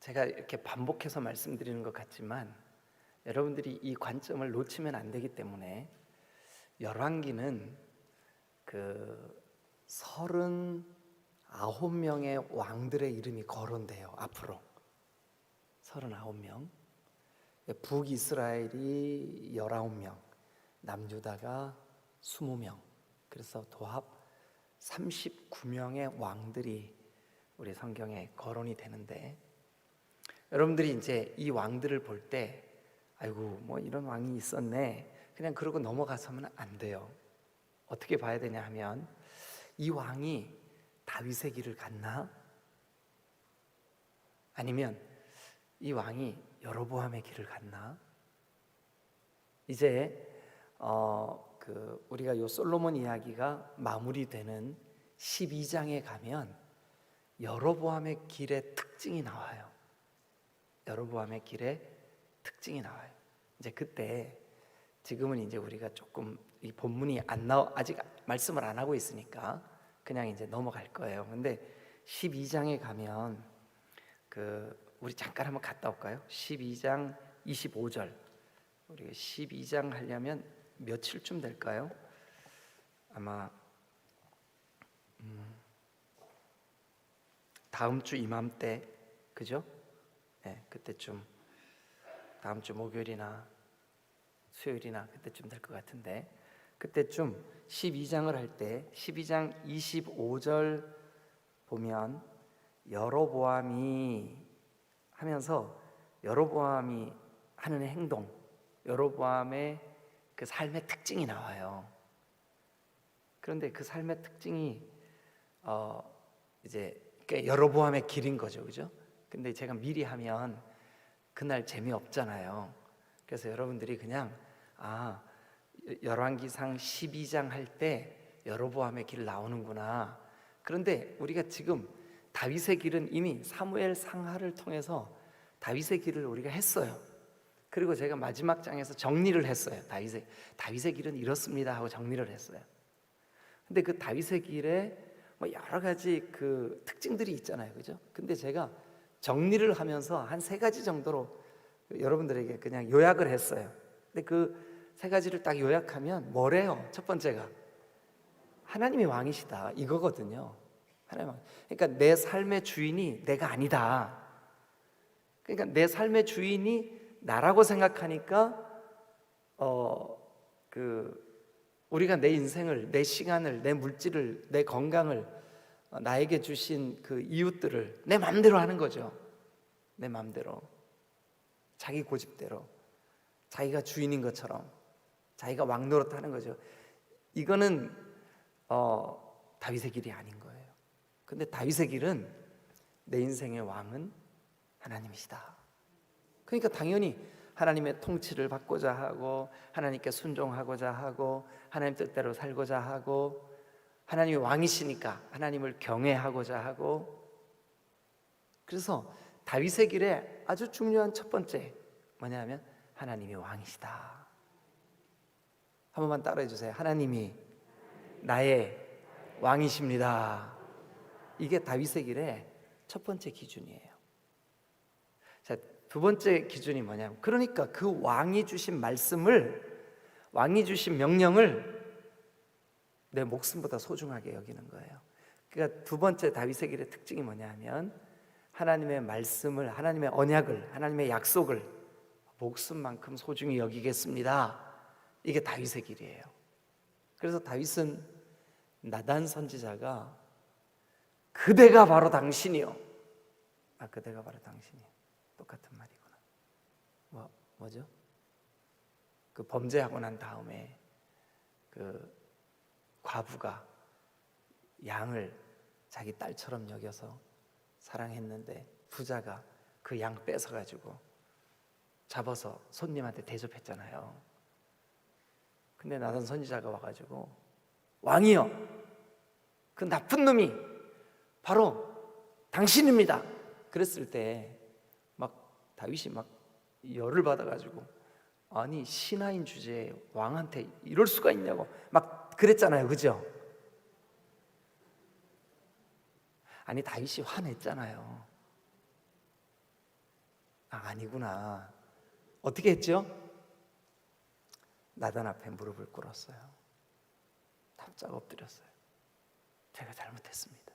제가 이렇게 반복해서 말씀드리는 것 같지만 여러분들이 이 관점을 놓치면 안 되기 때문에 열왕기는 그 39명의 왕들의 이름이 거론돼요. 앞으로 39명, 북이스라엘이 19명, 남유다가 20명, 그래서 도합 39명의 왕들이 우리 성경에 거론이 되는데, 여러분들이 이제 이 왕들을 볼 때 아이고 뭐 이런 왕이 있었네 그냥 그러고 넘어가서는 안 돼요. 어떻게 봐야 되냐 하면, 이 왕이 다윗의 길을 갔나? 아니면 이 왕이 여로보암의 길을 갔나? 이제 우리가 요 솔로몬 이야기가 마무리되는 12장에 가면 여로보암의 길의 특징이 나와요. 여로보암의 길의 특징이 나와요. 이제 그때, 지금은 이제 우리가 조금 이 본문이 아직 말씀을 안 하고 있으니까 그냥 이제 넘어갈 거예요. 근데 12장에 가면 우리 잠깐 한번 갔다 올까요? 12장 25절. 우리가 12장 하려면 며칠쯤 될까요? 아마 다음 주 이맘때, 그죠? 네, 그때쯤, 다음 주 목요일이나 수요일이나 그때쯤 될 것 같은데, 그때쯤 12장을 할 때 12장 25절 보면 여로보암이 하면서 여로보암이 하는 행동, 여로보암의 그 삶의 특징이 나와요. 그런데 그 삶의 특징이 이제 여로보암의 길인 거죠, 그죠? 근데 제가 미리 하면 그날 재미없잖아요. 그래서 여러분들이 그냥 열왕기상 12장 할 때 여로보암의 길 나오는구나. 그런데 우리가 지금 다윗의 길은 이미 사무엘 상하를 통해서 다윗의 길을 우리가 했어요. 그리고 제가 마지막 장에서 정리를 했어요. 다윗의 길은 이렇습니다 하고 정리를 했어요. 근데 그 다윗의 길에 뭐 여러 가지 그 특징들이 있잖아요, 그죠? 근데 제가 정리를 하면서 한 3가지 정도로 여러분들에게 그냥 요약을 했어요. 근데 그 3가지를 딱 요약하면 뭐래요? 첫 번째가 하나님이 왕이시다, 이거거든요. 하나님 왕. 그러니까 내 삶의 주인이 내가 아니다. 그러니까 내 삶의 주인이 나라고 생각하니까 우리가 내 인생을, 내 시간을, 내 물질을, 내 건강을, 나에게 주신 그 이웃들을 내 마음대로 하는 거죠. 내 마음대로, 자기 고집대로, 자기가 주인인 것처럼 자기가 왕 노릇하는 거죠. 이거는 다윗의 길이 아닌 거예요. 근데 다윗의 길은 내 인생의 왕은 하나님이시다. 그러니까 당연히 하나님의 통치를 받고자 하고, 하나님께 순종하고자 하고, 하나님 뜻대로 살고자 하고, 하나님이 왕이시니까 하나님을 경외하고자 하고. 그래서 다윗의 길에 아주 중요한 첫 번째 뭐냐면 하나님이 왕이시다. 한 번만 따라해 주세요. 하나님이 나의 왕이십니다. 이게 다윗의 길의 첫 번째 기준이에요. 자, 두 번째 기준이 뭐냐면, 그러니까 그 왕이 주신 말씀을, 왕이 주신 명령을 내 목숨보다 소중하게 여기는 거예요. 그러니까 두 번째 다윗의 길의 특징이 뭐냐면 하나님의 말씀을, 하나님의 언약을, 하나님의 약속을 목숨만큼 소중히 여기겠습니다. 이게 다윗의 길이에요. 그래서 다윗은 나단 선지자가 그대가 바로 당신이요. 그대가 바로 당신이요. 똑같은 말이구나. 뭐죠? 그 범죄하고 난 다음에 그 과부가 양을 자기 딸처럼 여겨서 사랑했는데 부자가 그 양 뺏어가지고 잡아서 손님한테 대접했잖아요. 근데 나단 선지자가 와가지고 왕이여, 그 나쁜 놈이 바로 당신입니다. 그랬을 때 막 다윗이 막 열을 받아가지고, 아니 신하인 주제에 왕한테 이럴 수가 있냐고 막 그랬잖아요, 그죠? 아니 다윗이 화냈잖아요. 아니구나. 어떻게 했죠? 나단 앞에 무릎을 꿇었어요. 납작 엎드렸어요. 제가 잘못했습니다.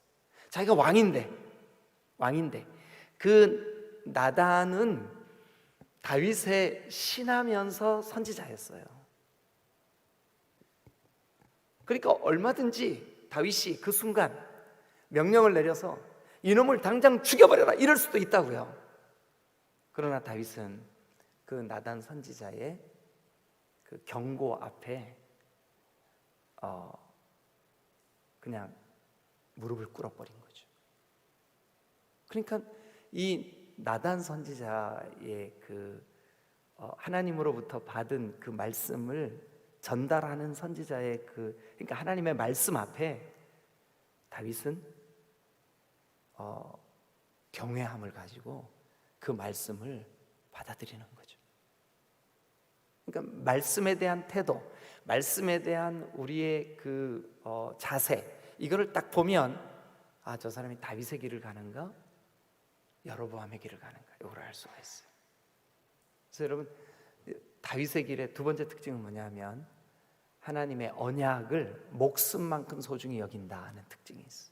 자기가 왕인데 그 나단은 다윗의 신하면서 선지자였어요. 그러니까 얼마든지 다윗이 그 순간 명령을 내려서 이놈을 당장 죽여버려라 이럴 수도 있다고요. 그러나 다윗은 그 나단 선지자의 그 경고 앞에 그냥 무릎을 꿇어버린 거죠. 그러니까 이 나단 선지자의 그 하나님으로부터 받은 그 말씀을 전달하는 선지자의 그러니까 하나님의 말씀 앞에 다윗은 경외함을 가지고 그 말씀을 받아들이는 거죠. 그러니까 말씀에 대한 태도, 말씀에 대한 우리의 그 자세, 이거를 딱 보면 저 사람이 다윗의 길을 가는가, 여로보암의 길을 가는가, 이걸 알 수가 있어요. 그래서 여러분, 다윗의 길의 두 번째 특징은 뭐냐면 하나님의 언약을 목숨만큼 소중히 여긴다는 특징이 있어요.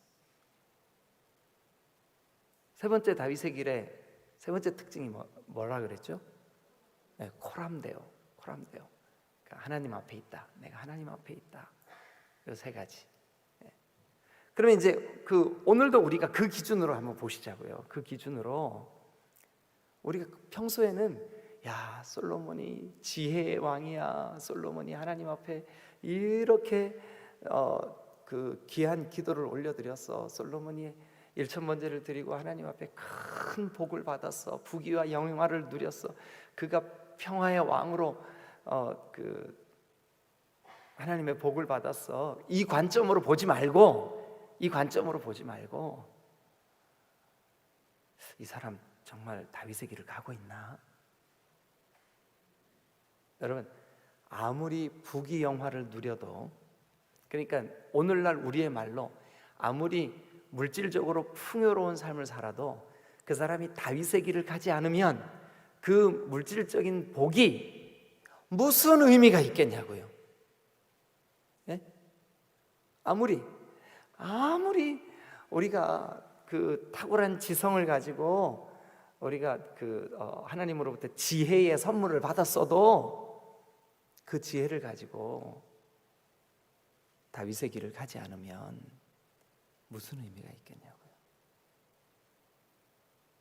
세 번째 다윗의 길의 세 번째 특징이 뭐라 그랬죠? 네, 코람데오. 그러니까 하나님 앞에 있다. 내가 하나님 앞에 있다. 이 세 가지. 네. 그러면 이제 오늘도 우리가 그 기준으로 한번 보시자고요. 그 기준으로 우리가 평소에는 솔로몬이 지혜의 왕이야. 솔로몬이 하나님 앞에 이렇게 그 귀한 기도를 올려드렸어. 솔로몬이 일천번제를 드리고 하나님 앞에 큰 복을 받았어. 부귀와 영화를 누렸어. 그가 평화의 왕으로 그 하나님의 복을 받았어. 이 관점으로 보지 말고 이 사람 정말 다윗의 길을 가고 있나? 여러분, 아무리 부귀 영화를 누려도, 그러니까 오늘날 우리의 말로 아무리 물질적으로 풍요로운 삶을 살아도 그 사람이 다윗의 길을 가지 않으면 그 물질적인 복이 무슨 의미가 있겠냐고요. 네? 아무리 우리가 그 탁월한 지성을 가지고 우리가 하나님으로부터 지혜의 선물을 받았어도 그 지혜를 가지고 다윗의 길을 가지 않으면 무슨 의미가 있겠냐고요.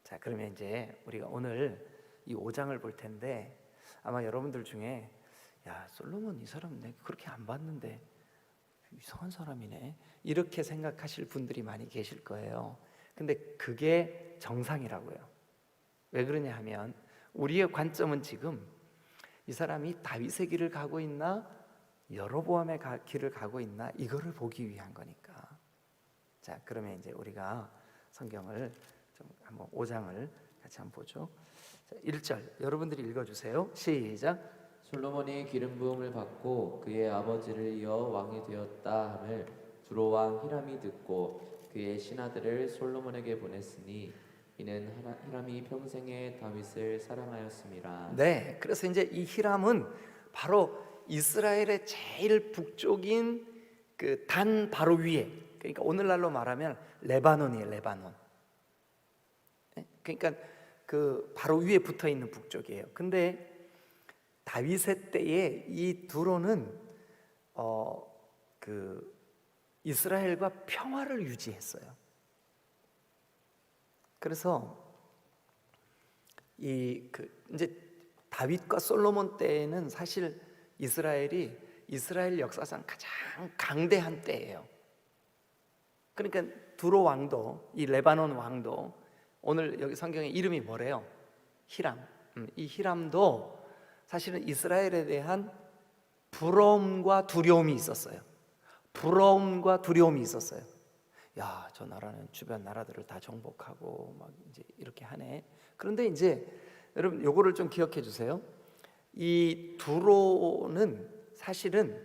자, 그러면 이제 우리가 오늘 이 5장을 볼 텐데 아마 여러분들 중에 솔로몬 이 사람 내가 그렇게 안 봤는데 이상한 사람이네 이렇게 생각하실 분들이 많이 계실 거예요. 근데 그게 정상이라고요. 왜 그러냐 하면 우리의 관점은 지금 이 사람이 다윗의 길을 가고 있나 여로보암의 길을 가고 있나 이거를 보기 위한 거니까. 자, 그러면 이제 우리가 성경을 좀 한번 5장을 같이 한번 보죠. 자, 1절 여러분들이 읽어주세요. 시작. 솔로몬이 기름 부음을 받고 그의 아버지를 이어 왕이 되었다 함을 두로 왕 히람이 듣고 그의 신하들을 솔로몬에게 보냈으니 이는 히람이 평생에 다윗을 사랑하였음이라. 네, 그래서 이제 이 히람은 바로 이스라엘의 제일 북쪽인 그 단 바로 위에, 그러니까 오늘날로 말하면 레바논이에요. 레바논. 그러니까 그 바로 위에 붙어 있는 북쪽이에요. 근데 다윗의 때에 이 두로는 그 이스라엘과 평화를 유지했어요. 그래서 이제 다윗과 솔로몬 때에는 사실 이스라엘 역사상 가장 강대한 때예요. 그러니까 두로 왕도, 이 레바논 왕도, 오늘 여기 성경에 이름이 뭐래요? 히람. 이 히람도 사실은 이스라엘에 대한 부러움과 두려움이 있었어요. 저 나라는 주변 나라들을 다 정복하고 막 이제 이렇게 하네. 그런데 이제 여러분 요거를 좀 기억해 주세요. 이 두로는 사실은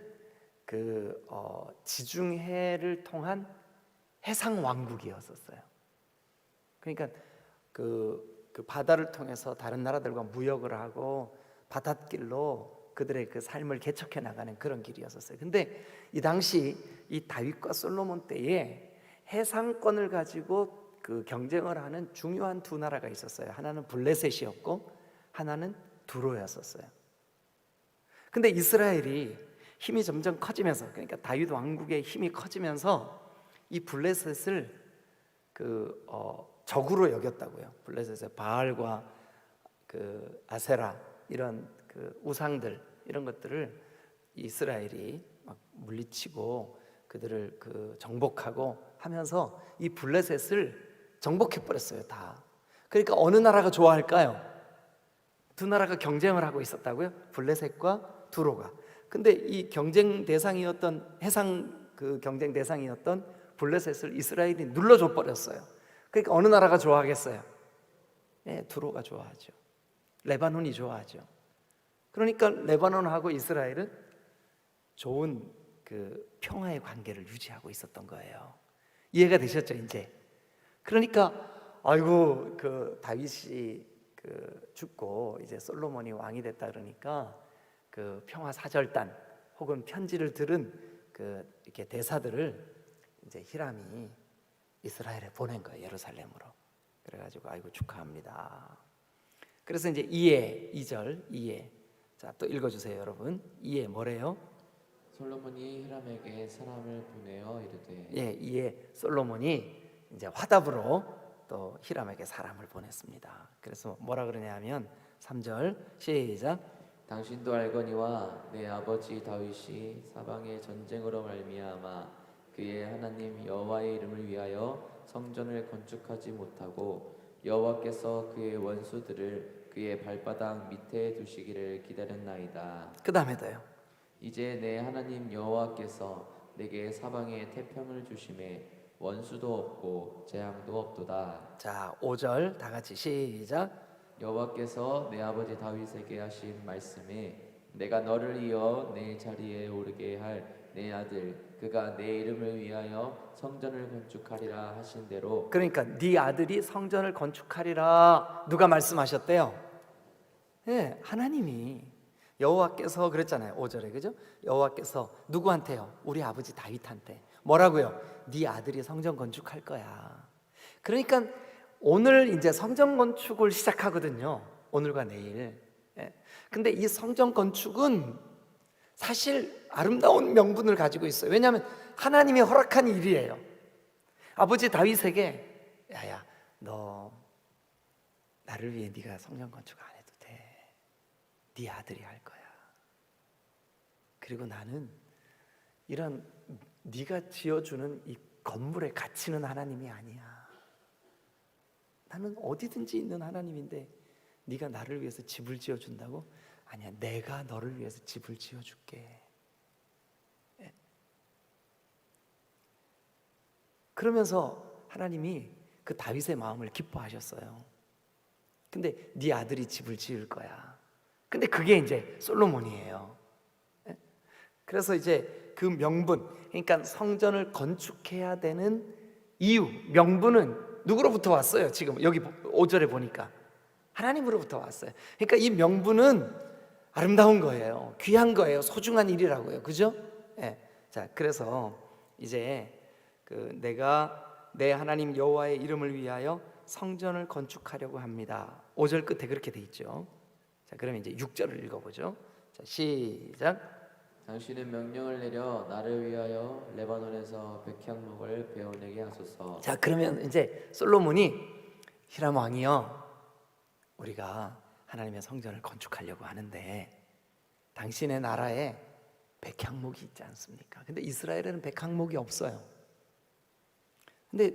지중해를 통한 해상 왕국이었었어요. 그러니까 그 바다를 통해서 다른 나라들과 무역을 하고 바닷길로 그들의 그 삶을 개척해 나가는 그런 길이었었어요. 근데 이 당시 이 다윗과 솔로몬 때에 해상권을 가지고 그 경쟁을 하는 중요한 두 나라가 있었어요. 하나는 블레셋이었고 하나는 두로였었어요. 근데 이스라엘이 힘이 점점 커지면서, 그러니까 다윗 왕국의 힘이 커지면서 이 블레셋을 적으로 여겼다고요. 블레셋의 바알과 그 아세라 이런 그 우상들 이런 것들을 이스라엘이 막 물리치고 그들을 그 정복하고 하면서 이 블레셋을 정복해 버렸어요, 다. 그러니까 어느 나라가 좋아할까요? 두 나라가 경쟁을 하고 있었다고요? 블레셋과 두로가. 근데 이 경쟁 대상이었던 해상 그 경쟁 대상이었던 블레셋을 이스라엘이 눌러줘 버렸어요. 그러니까 어느 나라가 좋아하겠어요? 네, 두로가 좋아하죠. 레바논이 좋아하죠. 그러니까 레바논하고 이스라엘은 좋은 그 평화의 관계를 유지하고 있었던 거예요. 이해가 되셨죠, 이제? 그러니까 아이고 그 다윗이 그 죽고 이제 솔로몬이 왕이 됐다 그러니까 그 평화 사절단 혹은 편지를 들은 그 이렇게 대사들을 이제 히람이 이스라엘에 보낸 거예요, 예루살렘으로. 그래가지고 아이고 축하합니다. 그래서 이제 2절 2에 자, 또 읽어주세요, 여러분. 2에 뭐래요? 솔로몬이 히람에게 사람을 보내어 이르되. 예, 2에 솔로몬이 이제 화답으로 또 히람에게 사람을 보냈습니다. 그래서 뭐라 그러냐면 3절 시작. 당신도 알거니와 내 아버지 다윗이 사방의 전쟁으로 말미암아 그의 하나님 여호와의 이름을 위하여 성전을 건축하지 못하고 여호와께서 그의 원수들을 그의 발바닥 밑에 두시기를 기다렸나이다. 그 다음에도요. 이제 내 하나님 여호와께서 내게 사방에 태평을 주심에 원수도 없고 재앙도 없도다. 자, 5절 다 같이 시작. 여호와께서 내 아버지 다윗에게 하신 말씀에 내가 너를 이어 내 자리에 오르게 할 내 아들 그가 내 이름을 위하여 성전을 건축하리라 하신 대로. 그러니까 네 아들이 성전을 건축하리라 누가 말씀하셨대요? 네, 하나님이. 여호와께서 그랬잖아요, 5절에. 그죠? 여호와께서 누구한테요? 우리 아버지 다윗한테 뭐라고요? 네 아들이 성전 건축할 거야. 그러니까 오늘 이제 성전 건축을 시작하거든요, 오늘과 내일. 근데 이 성전 건축은 사실 아름다운 명분을 가지고 있어요. 왜냐하면 하나님이 허락한 일이에요. 아버지 다윗에게 야야 너 나를 위해 네가 성전 건축 안 해도 돼. 네 아들이 할 거야. 그리고 나는 이런 네가 지어주는 이 건물에 갇히는 하나님이 아니야. 나는 어디든지 있는 하나님인데 네가 나를 위해서 집을 지어준다고? 아니야, 내가 너를 위해서 집을 지어줄게. 그러면서 하나님이 그 다윗의 마음을 기뻐하셨어요. 근데 네 아들이 집을 지을 거야. 근데 그게 이제 솔로몬이에요. 그래서 이제 그 명분, 그러니까 성전을 건축해야 되는 이유, 명분은 누구로부터 왔어요? 지금 여기 5절에 보니까 하나님으로부터 왔어요. 그러니까 이 명분은 아름다운 거예요. 귀한 거예요. 소중한 일이라고요. 그죠? 예. 자, 그래서 이제 내가 내 하나님 여호와의 이름을 위하여 성전을 건축하려고 합니다. 5절 끝에 그렇게 돼 있죠. 자, 그러면 이제 6절을 읽어보죠. 자, 시작. 당신은 명령을 내려 나를 위하여 레바논에서 백향목을 베어내게 하소서. 자, 그러면 이제 솔로몬이 히람 왕이요, 우리가 하나님의 성전을 건축하려고 하는데 당신의 나라에 백향목이 있지 않습니까? 근데 이스라엘에는 백향목이 없어요. 근데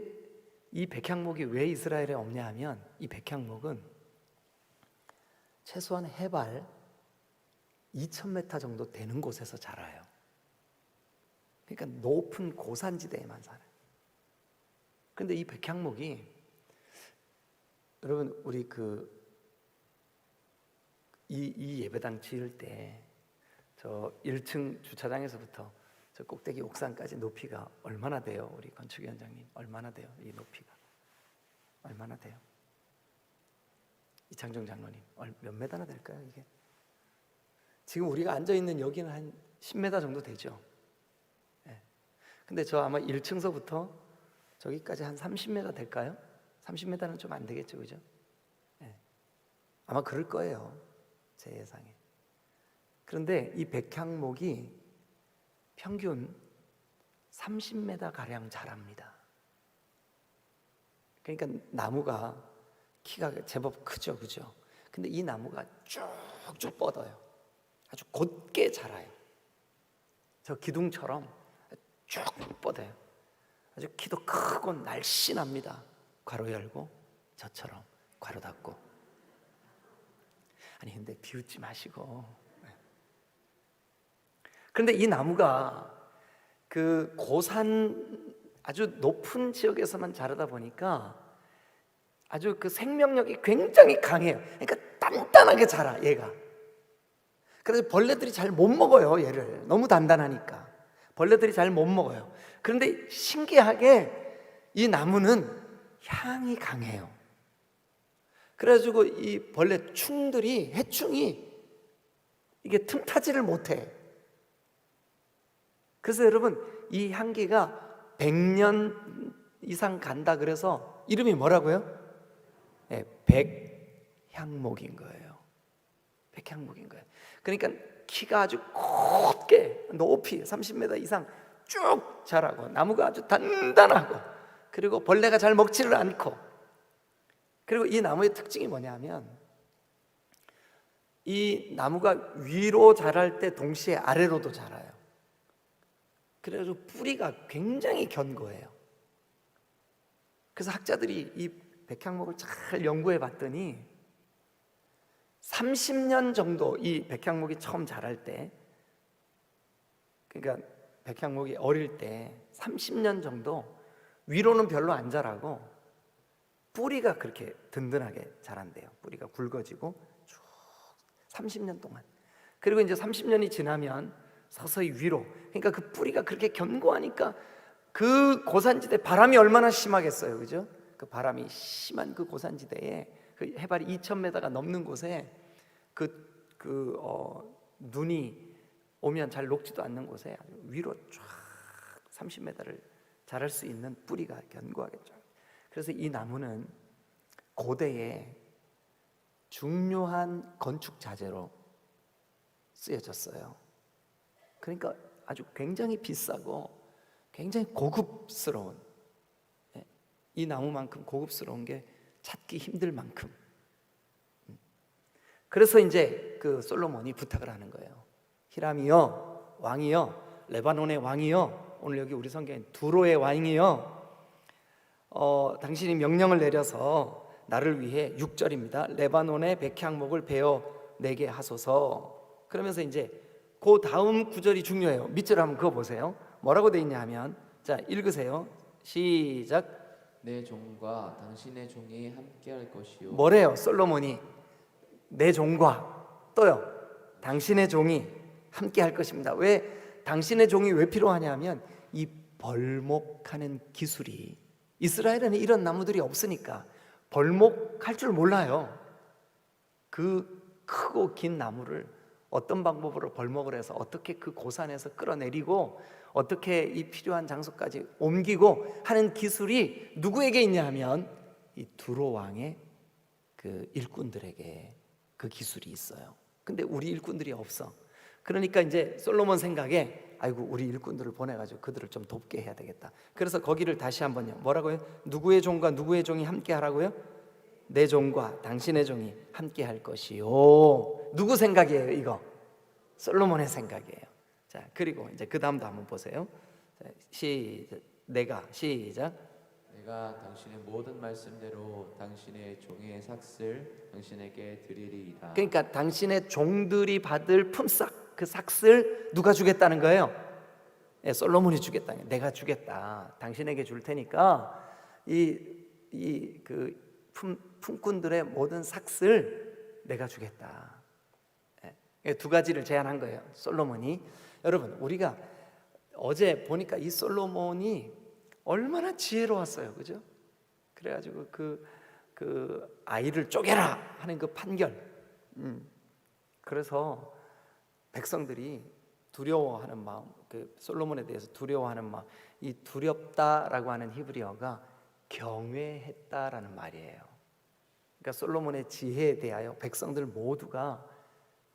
이 백향목이 왜 이스라엘에 없냐 하면 이 백향목은 최소한 해발 2,000m 정도 되는 곳에서 자라요. 그러니까 높은 고산지대에만 살아요. 그런데 이 백향목이, 여러분 우리 이 예배당 지을 때 저 1층 주차장에서부터 저 꼭대기 옥상까지 높이가 얼마나 돼요? 우리 건축위원장님 얼마나 돼요? 이 높이가 얼마나 돼요? 이창정 장로님, 몇 메다나 될까요 이게? 지금 우리가 앉아 있는 여기는 한 10m 정도 되죠. 예. 근데 저 아마 1층서부터 저기까지 한 30m 될까요? 30m는 좀 안 되겠죠, 그죠? 예. 아마 그럴 거예요, 제 예상에. 그런데 이 백향목이 평균 30m 가량 자랍니다. 그러니까 나무가 키가 제법 크죠, 그죠? 근데 이 나무가 쭉쭉 뻗어요. 아주 곧게 자라요. 저 기둥처럼 쭉 뻗어요. 아주 키도 크고 날씬합니다. 괄호 열고 저처럼 괄호 닫고. 아니 근데 비웃지 마시고. 그런데 이 나무가 그 고산 아주 높은 지역에서만 자라다 보니까 아주 그 생명력이 굉장히 강해요. 그러니까 단단하게 자라 얘가. 그래서 벌레들이 잘 못 먹어요, 얘를. 너무 단단하니까 벌레들이 잘 못 먹어요. 그런데 신기하게 이 나무는 향이 강해요. 그래가지고 이 벌레 충들이, 해충이 이게 틈타지를 못해. 그래서 여러분, 이 향기가 100년 이상 간다 그래서 이름이 뭐라고요? 네, 백향목인 거예요. 백향목인 거예요. 그러니까 키가 아주 곧게 높이 30m 이상 쭉 자라고, 나무가 아주 단단하고, 그리고 벌레가 잘 먹지를 않고. 그리고 이 나무의 특징이 뭐냐면 이 나무가 위로 자랄 때 동시에 아래로도 자라요. 그래서 뿌리가 굉장히 견고해요. 그래서 학자들이 이 백향목을 잘 연구해 봤더니 30년 정도 이 백향목이 처음 자랄 때, 그러니까 백향목이 어릴 때 30년 정도 위로는 별로 안 자라고 뿌리가 그렇게 든든하게 자란대요. 뿌리가 굵어지고 쭉 30년 동안. 그리고 이제 30년이 지나면 서서히 위로, 그러니까 그 뿌리가 그렇게 견고하니까 그 고산지대 바람이 얼마나 심하겠어요, 그죠? 그 바람이 심한 그 고산지대에, 그 해발이 2,000m가 넘는 곳에 눈이 오면 잘 녹지도 않는 곳에 위로 쫙 30m를 자랄 수 있는 뿌리가 견고하겠죠. 그래서 이 나무는 고대에 중요한 건축 자재로 쓰여졌어요. 그러니까 아주 굉장히 비싸고 굉장히 고급스러운, 이 나무만큼 고급스러운 게 찾기 힘들 만큼. 그래서 이제 그 솔로몬이 부탁을 하는 거예요. 히람이여, 왕이여, 레바논의 왕이여, 오늘 여기 우리 성경에 두로의 왕이여, 당신이 명령을 내려서 나를 위해 6절입니다. 레바논의 백향목을 베어 내게 하소서. 그러면서 이제 그 다음 구절이 중요해요. 밑줄 한번 그어 보세요. 뭐라고 돼 있냐 하면, 자 읽으세요. 시작. 내 종과 당신의 종이 함께할 것이요. 뭐래요? 솔로몬이 내 종과 또요 당신의 종이 함께 할 것입니다. 왜 당신의 종이 왜 필요하냐면 이 벌목하는 기술이, 이스라엘에는 이런 나무들이 없으니까 벌목할 줄 몰라요. 그 크고 긴 나무를 어떤 방법으로 벌목을 해서 어떻게 그 고산에서 끌어내리고 어떻게 이 필요한 장소까지 옮기고 하는 기술이 누구에게 있냐 하면 이 두로 왕의 그 일꾼들에게 그 기술이 있어요. 근데 우리 일꾼들이 없어. 그러니까 이제 솔로몬 생각에 아이고 우리 일꾼들을 보내가지고 그들을 좀 돕게 해야 되겠다. 그래서 거기를 다시 한번요. 뭐라고요? 누구의 종과 누구의 종이 함께 하라고요? 내 종과 당신의 종이 함께 할 것이요. 누구 생각이에요 이거? 솔로몬의 생각이에요. 자 그리고 이제 그 다음도 한번 보세요. 자, 내가 당신의 모든 말씀대로 당신의 종의 삭슬 당신에게 드리리이다. 그러니까 당신의 종들이 받을 품삯, 그 삭슬 누가 주겠다는 거예요? 네, 솔로몬이 주겠다. 내가 주겠다. 당신에게 줄 테니까 그 품꾼들의 모든 삭슬 내가 주겠다. 네, 두 가지를 제안한 거예요, 솔로몬이. 여러분, 우리가 어제 보니까 이 솔로몬이 얼마나 지혜로웠어요, 그죠? 그래가지고 그 그 아이를 쪼개라 하는 그 판결. 그래서 백성들이 두려워하는 마음, 그 솔로몬에 대해서 두려워하는 마음, 이 두렵다라고 하는 히브리어가 경외했다라는 말이에요. 그러니까 솔로몬의 지혜에 대하여 백성들 모두가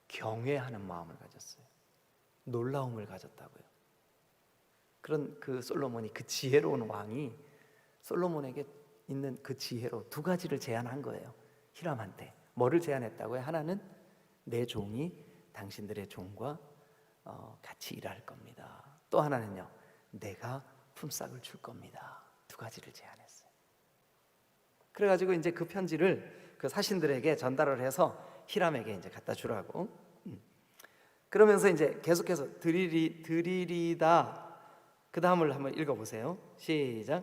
경외하는 마음을 가졌어요. 놀라움을 가졌다고요. 그런 그 솔로몬이, 그 지혜로운 왕이 솔로몬에게 있는 그 지혜로 두 가지를 제안한 거예요. 히람한테 뭐를 제안했다고요? 하나는 내 종이 당신들의 종과 같이 일할 겁니다. 또 하나는요, 내가 품삯을 줄 겁니다. 두 가지를 제안했어요. 그래가지고 이제 그 편지를 그 사신들에게 전달을 해서 히람에게 이제 갖다 주라고. 그러면서 이제 계속해서 드리리다. 그 다음을 한번 읽어보세요. 시작.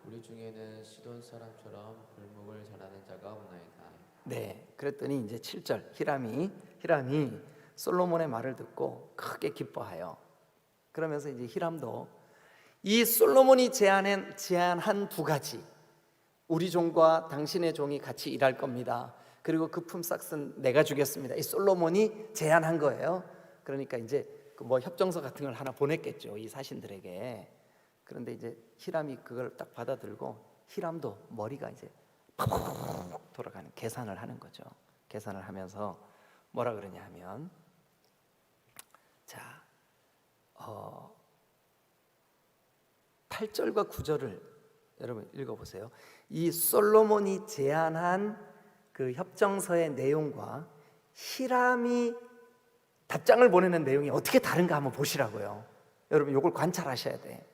우리 중에는 시돈 사람처럼 불목을 잘하는 자가 없나이다. 네, 그랬더니 이제 7절 히람이 솔로몬의 말을 듣고 크게 기뻐하여. 그러면서 이제 히람도 이 솔로몬이 제안한 두 가지, 우리 종과 당신의 종이 같이 일할 겁니다. 그리고 그 품삯은 내가 주겠습니다. 이 솔로몬이 제안한 거예요. 그러니까 이제 그 뭐 협정서 같은 걸 하나 보냈겠죠, 이 사신들에게. 그런데 이제 히람이 그걸 딱 받아들고 히람도 머리가 이제 팍 돌아가는 계산을 하는 거죠. 계산을 하면서 뭐라 그러냐 하면, 자, 8절과 9절을 여러분 읽어보세요. 이 솔로몬이 제안한 그 협정서의 내용과 히람이 답장을 보내는 내용이 어떻게 다른가 한번 보시라고요. 여러분 이걸 관찰하셔야 돼.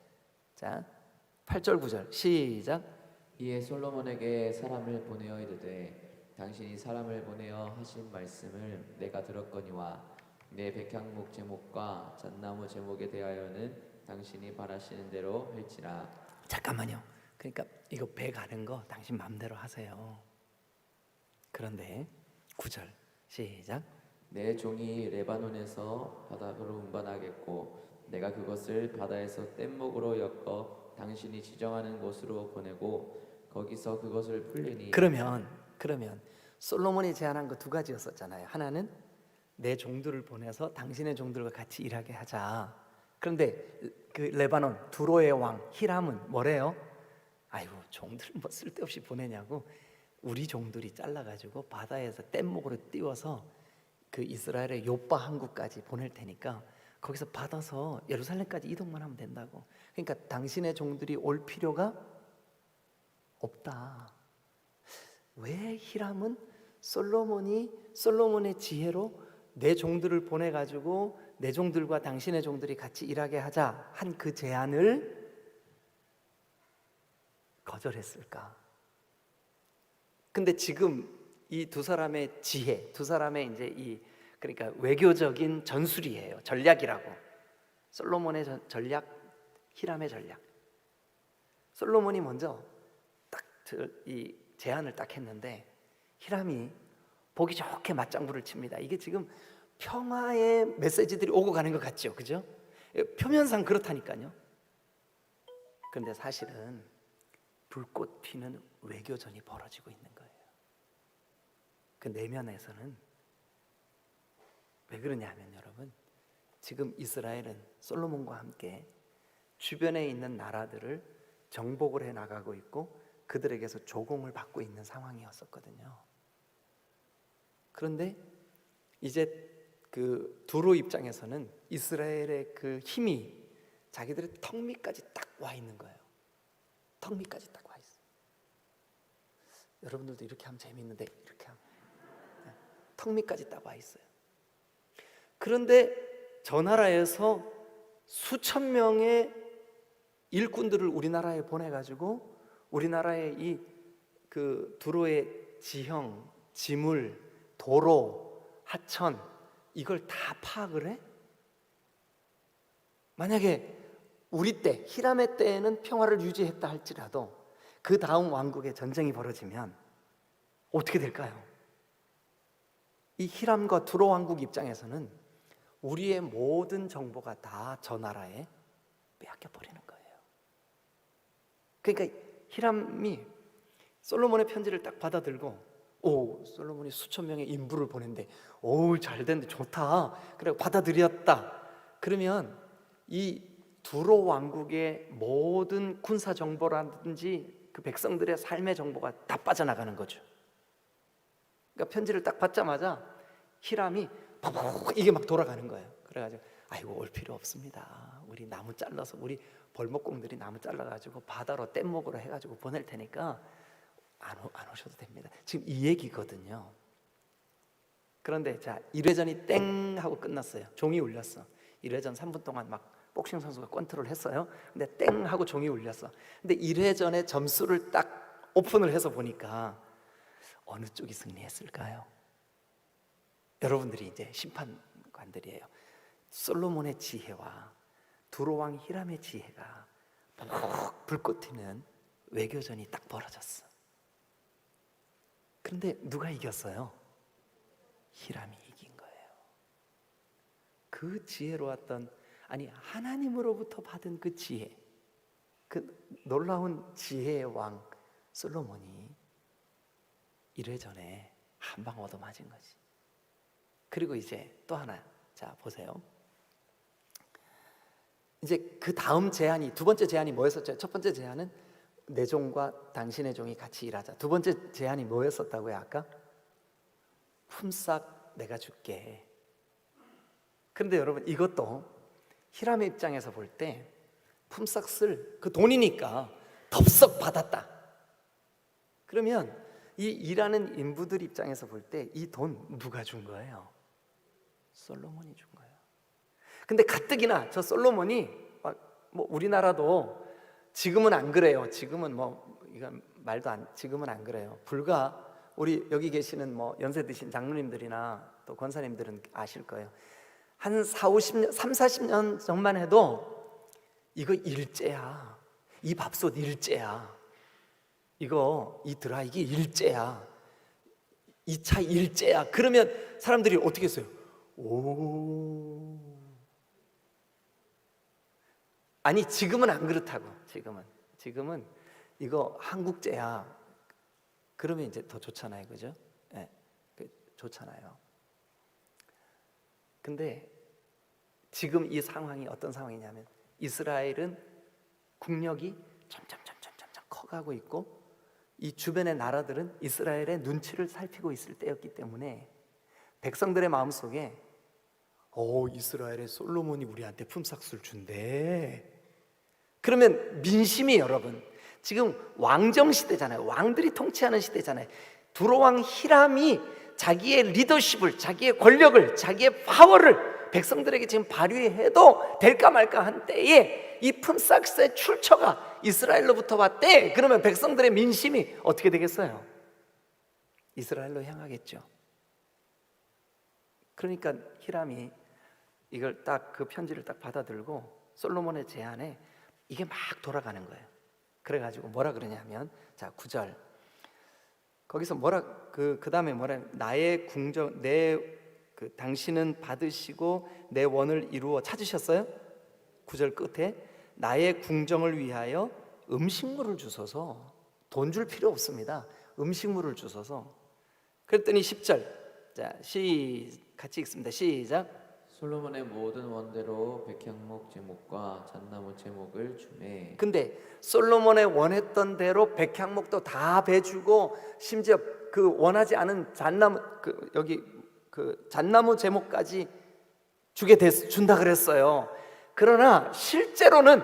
자, 8절 9절 시작. 이에 솔로몬에게 사람을 보내어 이르되 당신이 사람을 보내어 하신 말씀을 내가 들었거니와 내 백향목 제목과 잣나무 제목에 대하여는 당신이 바라시는 대로 할지라. 잠깐만요. 그러니까 이거 배 가는 거 당신 마음대로 하세요. 그런데 9절 시작. 내 종이 레바논에서 바다로 운반하겠고 내가 그것을 바다에서 뗏목으로 엮어 당신이 지정하는 곳으로 보내고 거기서 그것을 풀리니. 그러면 솔로몬이 제안한 거 두 가지였었잖아요. 하나는 내 종들을 보내서 당신의 종들과 같이 일하게 하자. 그런데 그 레바논 두로의 왕 히람은 뭐래요? 아이고, 종들을 뭐 쓸데없이 보내냐고, 우리 종들이 잘라가지고 바다에서 뗏목으로 띄워서 그 이스라엘의 요빠 항구까지 보낼 테니까 거기서 받아서 예루살렘까지 이동만 하면 된다고. 그러니까 당신의 종들이 올 필요가 없다. 왜 히람은 솔로몬의 지혜로 내 종들을 보내가지고 내 종들과 당신의 종들이 같이 일하게 하자 한 그 제안을 거절했을까? 근데 지금 이 두 사람의 지혜, 두 사람의 이제 그러니까 외교적인 전술이에요. 전략이라고. 솔로몬의 전략, 히람의 전략. 솔로몬이 먼저 딱 이 제안을 딱 했는데 히람이 보기 좋게 맞장구를 칩니다. 이게 지금 평화의 메시지들이 오고 가는 것 같죠, 그죠? 표면상 그렇다니까요. 그런데 사실은 불꽃 튀는 외교전이 벌어지고 있는 거예요. 그 내면에서는 왜 그러냐 하면, 여러분, 지금 이스라엘은 솔로몬과 함께 주변에 있는 나라들을 정복을 해 나가고 있고 그들에게서 조공을 받고 있는 상황이었었거든요. 그런데 이제 그 두로 입장에서는 이스라엘의 그 힘이 자기들의 턱 밑까지 딱 와 있는 거예요. 턱 밑까지 딱 와 있어요. 여러분들도 이렇게 하면 재밌는데, 이렇게 하면 턱 밑까지 딱 와 있어요. 그런데 저 나라에서 수천 명의 일꾼들을 우리나라에 보내가지고 우리나라의 이 그 두로의 지형, 지물, 도로, 하천 이걸 다 파악을 해? 만약에 우리 때 히람의 때에는 평화를 유지했다 할지라도 그 다음 왕국에 전쟁이 벌어지면 어떻게 될까요? 이 히람과 두로 왕국 입장에서는 우리의 모든 정보가 다 저 나라에 빼앗겨 버리는 거예요. 그러니까 히람이 솔로몬의 편지를 딱 받아들고, 오, 솔로몬이 수천 명의 인부를 보낸대. 오, 잘 됐네, 좋다. 그래 받아들였다. 그러면 이 두로 왕국의 모든 군사 정보라든지 그 백성들의 삶의 정보가 다 빠져나가는 거죠. 그러니까 편지를 딱 받자마자 히람이 팍팍 이게 막 돌아가는 거예요. 그래가지고 아이고 올 필요 없습니다. 우리 나무 잘라서 우리 벌목공들이 나무 잘라가지고 바다로 뗏목으로 해가지고 보낼 테니까 안 오셔도 됩니다. 지금 이 얘기거든요. 그런데 자 1회전이 땡 하고 끝났어요. 종이 울렸어. 1회전 3분 동안 막 복싱 선수가 컨트롤 했어요. 근데 땡 하고 종이 울렸어. 근데 1회전의 점수를 딱 오픈을 해서 보니까 어느 쪽이 승리했을까요? 여러분들이 이제 심판관들이에요. 솔로몬의 지혜와 두로왕 히람의 지혜가 불꽃 튀는 외교전이 딱 벌어졌어. 그런데 누가 이겼어요? 히람이 이긴 거예요. 그 지혜로웠던, 아니 하나님으로부터 받은 그 지혜, 그 놀라운 지혜의 왕 솔로몬이 1회전에 한 방 얻어맞은 거지. 그리고 이제 또 하나, 자 보세요. 이제 그 다음 제안이, 두 번째 제안이 뭐였었죠? 첫 번째 제안은 내 종과 당신의 종이 같이 일하자. 두 번째 제안이 뭐였었다고요? 아까 품삯 내가 줄게. 그런데 여러분 이것도 히람의 입장에서 볼 때 품삯을 그 돈이니까 덥석 받았다. 그러면 이 일하는 인부들 입장에서 볼 때 이 돈 누가 준 거예요? 솔로몬이 준 거예요. 근데 가뜩이나 저 솔로몬이 뭐 우리나라도 지금은 안 그래요. 지금은 뭐 이건 말도 안, 지금은 안 그래요. 불과 우리 여기 계시는 뭐 연세 드신 장로님들이나 또 권사님들은 아실 거예요. 한 3, 40년 전만 해도 이거 일제야. 이 밥솥 일제야. 이거 이 드라이기 일제야. 이 차 일제야. 그러면 사람들이 어떻게 했어요? 오. 아니 지금은 안 그렇다고. 지금은 이거 한국제야. 그러면 이제 더 좋잖아요, 그죠? 네, 좋잖아요. 근데 지금 이 상황이 어떤 상황이냐면 이스라엘은 국력이 점점 커가고 있고 이 주변의 나라들은 이스라엘의 눈치를 살피고 있을 때였기 때문에 백성들의 마음속에 이스라엘의 솔로몬이 우리한테 품삯을 준대. 그러면 민심이, 여러분 지금 왕정 시대잖아요. 왕들이 통치하는 시대잖아요. 두로왕 히람이 자기의 리더십을, 자기의 권력을, 자기의 파워를 백성들에게 지금 발휘해도 될까 말까 한 때에 이 품삯의 출처가 이스라엘로부터 왔대. 그러면 백성들의 민심이 어떻게 되겠어요? 이스라엘로 향하겠죠. 그러니까 히람이 이걸 딱 그 편지를 딱 받아들고 솔로몬의 제안에 이게 막 돌아가는 거예요. 그래가지고 뭐라 그러냐면, 자 9절 거기서 그 다음에 뭐라, 나의 궁정 당신은 받으시고 내 원을 이루어. 찾으셨어요? 9절 끝에 나의 궁정을 위하여 음식물을 주소서. 돈 줄 필요 없습니다. 음식물을 주소서. 그랬더니 10절, 자 같이 읽습니다. 시작. 솔로몬의 모든 원대로 백향목 제목과 잣나무 제목을 주매. 근데 솔로몬의 원했던 대로 백향목도 다 베주고 심지어 그 원하지 않은 잣나무 잣나무 제목까지 준다 그랬어요. 그러나 실제로는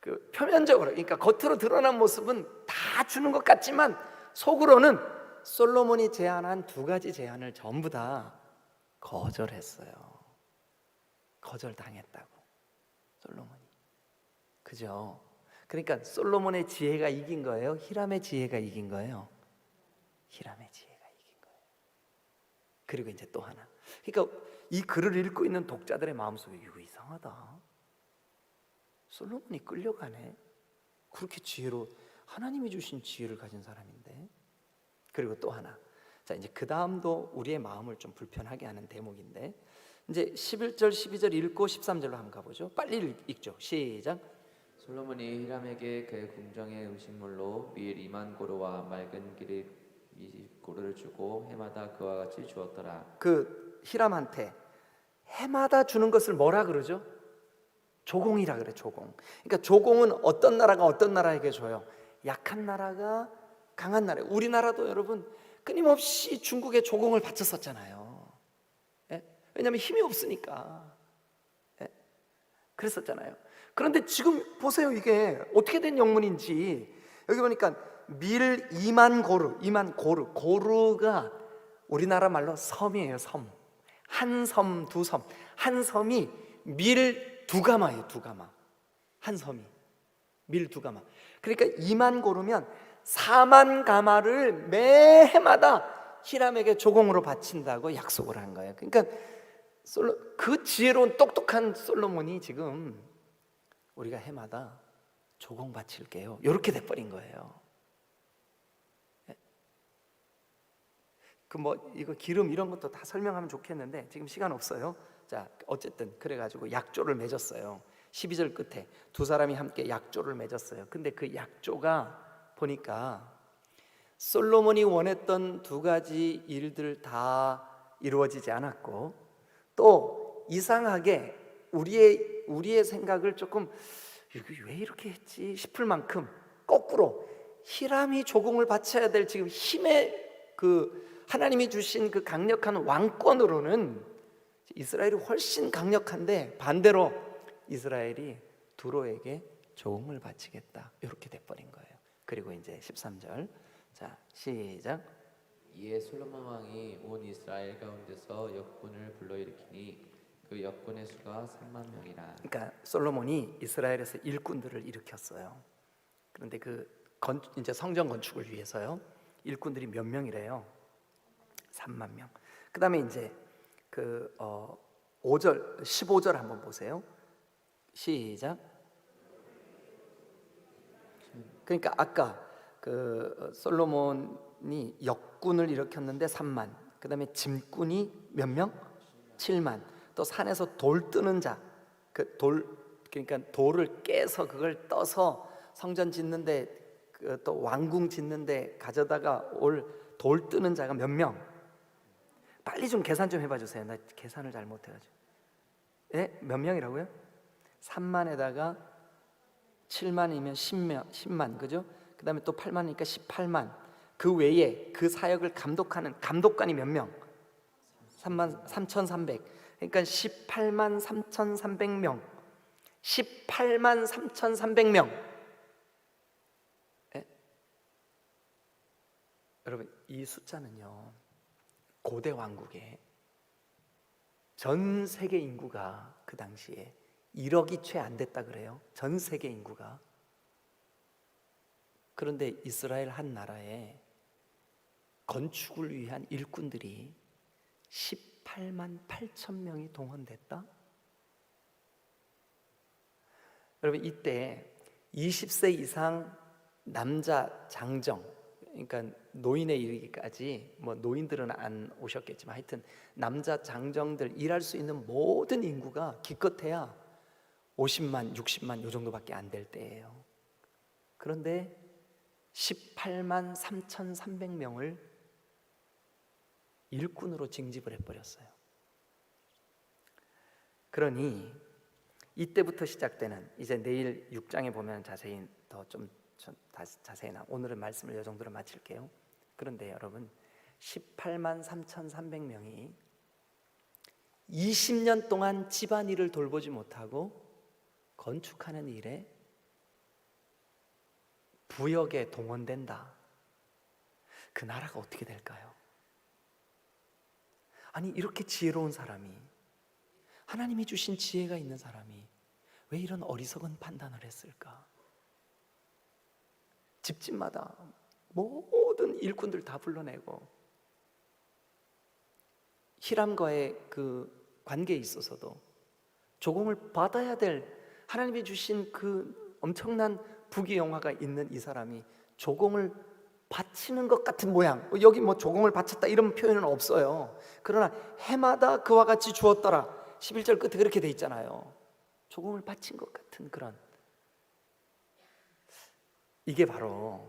그 표면적으로, 그러니까 겉으로 드러난 모습은 다 주는 것 같지만 속으로는 솔로몬이 제안한 두 가지 제안을 전부 다 거절했어요. 거절당했다고, 솔로몬이. 그죠? 그러니까 솔로몬의 지혜가 이긴 거예요? 히람의 지혜가 이긴 거예요? 히람의 지혜가 이긴 거예요. 그리고 이제 또 하나, 그러니까 이 글을 읽고 있는 독자들의 마음속에 이거 이상하다, 솔로몬이 끌려가네. 그렇게 지혜로, 하나님이 주신 지혜를 가진 사람인데. 그리고 또 하나, 자 이제 그 다음도 우리의 마음을 좀 불편하게 하는 대목인데, 이제 11절 12절 읽고 13절로 한번 가보죠. 빨리 읽죠. 시작. 솔로몬이 히람에게 그의 궁정의 음식물로 밀 2만 고루와 맑은 기름 20고루를 주고 해마다 그와 같이 주었더라. 그 히람한테 해마다 주는 것을 뭐라 그러죠? 조공이라 그래. 조공. 그러니까 조공은 어떤 나라가 어떤 나라에게 줘요? 약한 나라가 강한 나라. 우리나라도 여러분 끊임없이 중국에 조공을 바쳤었잖아요. 예? 왜냐하면 힘이 없으니까. 예? 그랬었잖아요. 그런데 지금 보세요. 이게 어떻게 된 영문인지. 여기 보니까 밀 2만 고루, 2만 고루. 고루가 우리나라 말로 섬이에요. 섬. 한 섬, 두 섬. 한 섬이 밀 2가마예요. 2가마. 한 섬이 밀 2가마. 그러니까 2만 고루면 4만 가마를 매 해마다 히람에게 조공으로 바친다고 약속을 한 거예요. 그러니까 그 지혜로운 똑똑한 솔로몬이 지금 우리가 해마다 조공 바칠게요. 이렇게 돼버린 거예요. 그 뭐 이거 기름 이런 것도 다 설명하면 좋겠는데 지금 시간 없어요. 자, 어쨌든 그래가지고 약조를 맺었어요. 12절 끝에 두 사람이 함께 약조를 맺었어요. 근데 그 약조가 보니까 솔로몬이 원했던 두 가지 일들 다 이루어지지 않았고, 또 이상하게 우리의 생각을 조금 왜 이렇게 했지 싶을 만큼 거꾸로 히람이 조공을 바쳐야 될 지금 힘의 그 하나님이 주신 그 강력한 왕권으로는 이스라엘이 훨씬 강력한데 반대로 이스라엘이 두로에게 조공을 바치겠다 이렇게 돼버린 거예요. 그리고 이제 13절 자 시작. 이에 솔로몬 왕이 온 이스라엘 가운데서 역군을 불러일으키니 그 역군의 수가 3만 명이라. 그러니까 솔로몬이 이스라엘에서 일꾼들을 일으켰어요. 그런데 이제 성전 건축을 위해서요. 일꾼들이 몇 명이래요? 3만 명. 그다음에 이제 5절 15절 한번 보세요. 시작. 그러니까 아까 솔로몬이 역군을 일으켰는데 3만. 그다음에 짐꾼이 몇 명? 7만. 또 산에서 돌 뜨는 자. 그러니까 돌을 깨서 그걸 떠서 성전 짓는데 또 왕궁 짓는데 가져다가 올 돌 뜨는 자가 몇 명? 빨리 좀 계산 좀 해봐 주세요. 나 계산을 잘 못해가지고. 예? 몇 명이라고요? 3만에다가 7만이면 10만 그죠? 그 다음에 또 8만이니까 18만. 그 외에 그 사역을 감독하는 감독관이 몇 명? 3만 3,300. 그러니까 18만 3,300명. 18만 3,300명. 예? 여러분 이 숫자는요 고대 왕국에 전 세계 인구가 그 당시에 1억이 채 안 됐다 그래요. 전 세계 인구가. 그런데 이스라엘 한 나라에 건축을 위한 일꾼들이 18만 8천 명이 동원됐다. 여러분 이때 20세 이상 남자 장정, 그러니까 노인에 이르기까지 뭐 노인들은 안 오셨겠지만 하여튼 남자 장정들 일할 수 있는 모든 인구가 기껏해야 50만 60만 요 정도밖에 안 될 때예요. 그런데 18만 3,300명을 일꾼으로 징집을 해버렸어요. 그러니 이때부터 시작되는, 이제 내일 6장에 보면 자세히 자세히 오늘은 말씀을 이 정도로 마칠게요. 그런데 여러분 18만 3,300명이 20년 동안 집안일을 돌보지 못하고 건축하는 일에 부역에 동원된다. 그 나라가 어떻게 될까요? 아니 이렇게 지혜로운 사람이, 하나님이 주신 지혜가 있는 사람이 왜 이런 어리석은 판단을 했을까? 집집마다 모든 일꾼들 다 불러내고 히람과의 그 관계에 있어서도 조공을 받아야 될 하나님이 주신 그 엄청난 부귀영화가 있는 이 사람이 조공을 바치는 것 같은 모양, 여기 뭐 조공을 바쳤다 이런 표현은 없어요. 그러나 해마다 그와 같이 주었더라 11절 끝에 그렇게 돼 있잖아요. 조공을 바친 것 같은 그런 이게 바로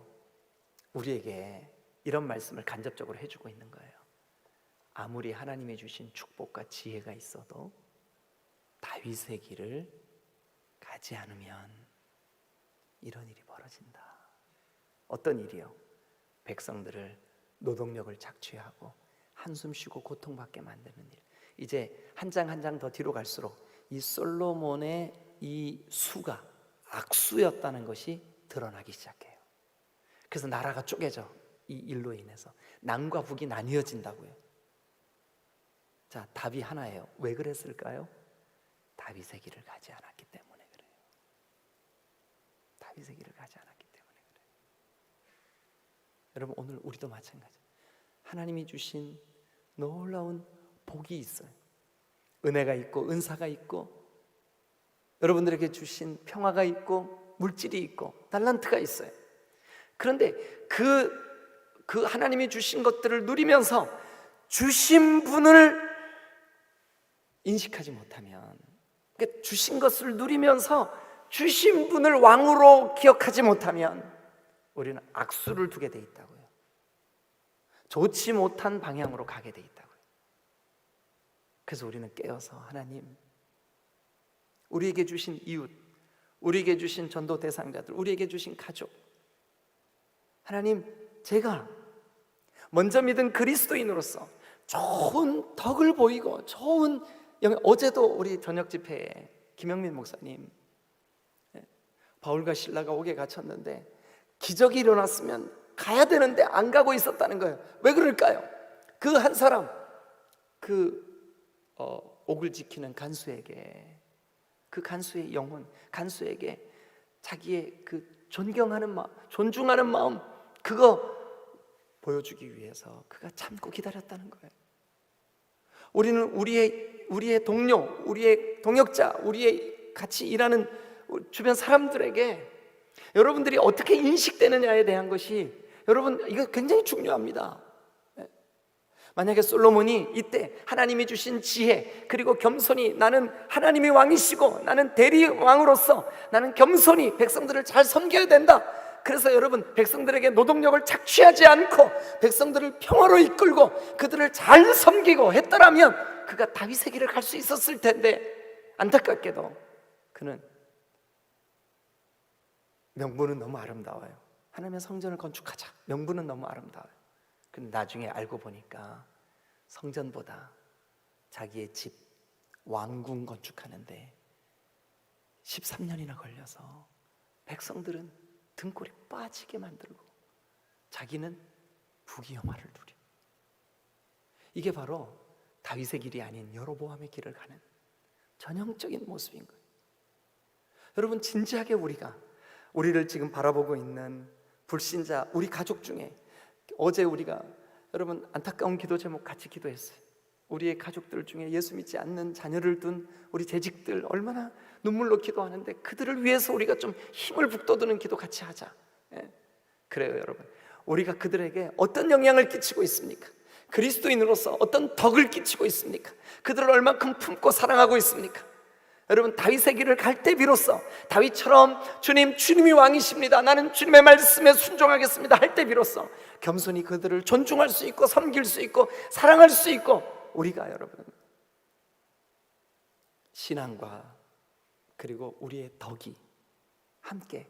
우리에게 이런 말씀을 간접적으로 해주고 있는 거예요. 아무리 하나님이 주신 축복과 지혜가 있어도 다윗의 길을 가지 않으면 이런 일이 벌어진다. 어떤 일이요? 백성들을 노동력을 착취하고 한숨 쉬고 고통받게 만드는 일. 이제 한 장 한 장 더 뒤로 갈수록 이 솔로몬의 이 수가 악수였다는 것이 드러나기 시작해요. 그래서 나라가 쪼개져. 이 일로 인해서 남과 북이 나뉘어진다고요. 자, 답이 하나예요. 왜 그랬을까요? 다윗의 길을 가지 않았기 때문에 그래요. 다윗의 길을 가지 않았기 때문에 그래요. 여러분, 오늘 우리도 마찬가지. 하나님이 주신 놀라운 복이 있어요. 은혜가 있고 은사가 있고 여러분들에게 주신 평화가 있고 물질이 있고 달란트가 있어요. 그런데 그 하나님이 주신 것들을 누리면서 주신 분을 인식하지 못하면, 그러니까 주신 것을 누리면서 주신 분을 왕으로 기억하지 못하면 우리는 악수를 두게 돼 있다고요. 좋지 못한 방향으로 가게 돼 있다고요. 그래서 우리는 깨어서 하나님, 우리에게 주신 이웃, 우리에게 주신 전도 대상자들, 우리에게 주신 가족, 하나님, 제가 먼저 믿은 그리스도인으로서 좋은 덕을 보이고 좋은 어제도 우리 저녁 집회에 김영민 목사님, 바울과 신라가 옥에 갇혔는데 기적이 일어났으면 가야 되는데 안 가고 있었다는 거예요. 왜 그럴까요? 그 한 사람, 옥을 지키는 간수에게, 그 간수의 영혼, 간수에게 자기의 그 존경하는 마음, 존중하는 마음, 그거 보여주기 위해서 그가 참고 기다렸다는 거예요. 우리는 우리의 동료, 우리의 동역자, 우리의 같이 일하는 주변 사람들에게 여러분들이 어떻게 인식되느냐에 대한 것이, 여러분, 이거 굉장히 중요합니다. 만약에 솔로몬이 이때 하나님이 주신 지혜 그리고 겸손히, 나는 하나님이 왕이시고 나는 대리왕으로서 나는 겸손히 백성들을 잘 섬겨야 된다, 그래서 여러분 백성들에게 노동력을 착취하지 않고 백성들을 평화로 이끌고 그들을 잘 섬기고 했더라면 그가 다윗의 길을 갈 수 있었을 텐데, 안타깝게도 그는 명분은 너무 아름다워요. 하나님의 성전을 건축하자, 명분은 너무 아름다워요. 근데 나중에 알고 보니까 성전보다 자기의 집, 왕궁 건축하는데 13년이나 걸려서 백성들은 등골이 빠지게 만들고 자기는 부귀영화를 누려. 이게 바로 다윗의 길이 아닌 여로보암의 길을 가는 전형적인 모습인 거예요. 여러분, 진지하게 우리를 지금 바라보고 있는 불신자, 우리 가족 중에, 어제 우리가 여러분 안타까운 기도 제목 같이 기도했어요. 우리의 가족들 중에 예수 믿지 않는 자녀를 둔 우리 재직들 얼마나 눈물로 기도하는데, 그들을 위해서 우리가 좀 힘을 북돋우는 기도 같이 하자. 그래요, 여러분. 우리가 그들에게 어떤 영향을 끼치고 있습니까? 그리스도인으로서 어떤 덕을 끼치고 있습니까? 그들을 얼만큼 품고 사랑하고 있습니까? 여러분, 다윗의 길을 갈 때 비로소 다윗처럼 주님이 왕이십니다, 나는 주님의 말씀에 순종하겠습니다 할 때 비로소 겸손히 그들을 존중할 수 있고 섬길 수 있고 사랑할 수 있고, 우리가 여러분 신앙과 그리고 우리의 덕이 함께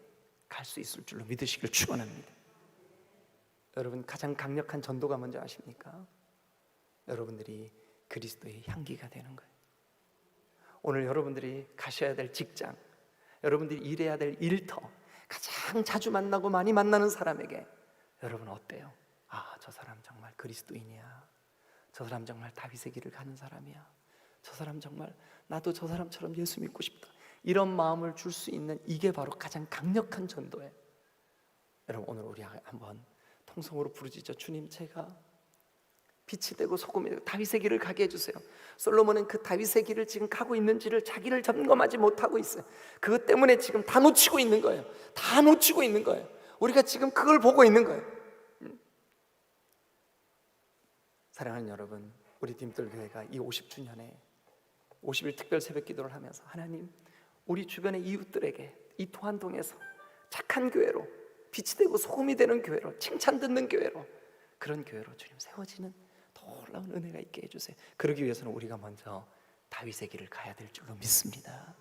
갈 수 있을 줄로 믿으시길 축원합니다. 여러분, 가장 강력한 전도가 뭔지 아십니까? 여러분들이 그리스도의 향기가 되는 거예요. 오늘 여러분들이 가셔야 될 직장, 여러분들이 일해야 될 일터, 가장 자주 만나고 많이 만나는 사람에게 여러분 어때요? 아, 저 사람 정말 그리스도인이야, 저 사람 정말 다윗의 길을 가는 사람이야, 저 사람 정말 나도 저 사람처럼 예수 믿고 싶다, 이런 마음을 줄 수 있는, 이게 바로 가장 강력한 전도예요. 여러분, 오늘 우리 한번 통성으로 부르짖죠. 주님, 제가 빛이 되고 소금이 되고 다윗의 길을 가게 해주세요. 솔로몬은 그 다윗의 길을 지금 가고 있는지를 자기를 점검하지 못하고 있어요. 그것 때문에 지금 다 놓치고 있는 거예요. 다 놓치고 있는 거예요. 우리가 지금 그걸 보고 있는 거예요. 사랑하는 여러분, 우리 디딤돌교회가 이 50주년에 50일 특별 새벽 기도를 하면서, 하나님, 우리 주변의 이웃들에게 이 토한동에서 착한 교회로 빛이 되고 소금이 되는 교회로, 칭찬 듣는 교회로, 그런 교회로 주님 세워지는 놀라운 은혜가 있게 해주세요. 그러기 위해서는 우리가 먼저 다윗의 길을 가야 될 줄로 믿습니다.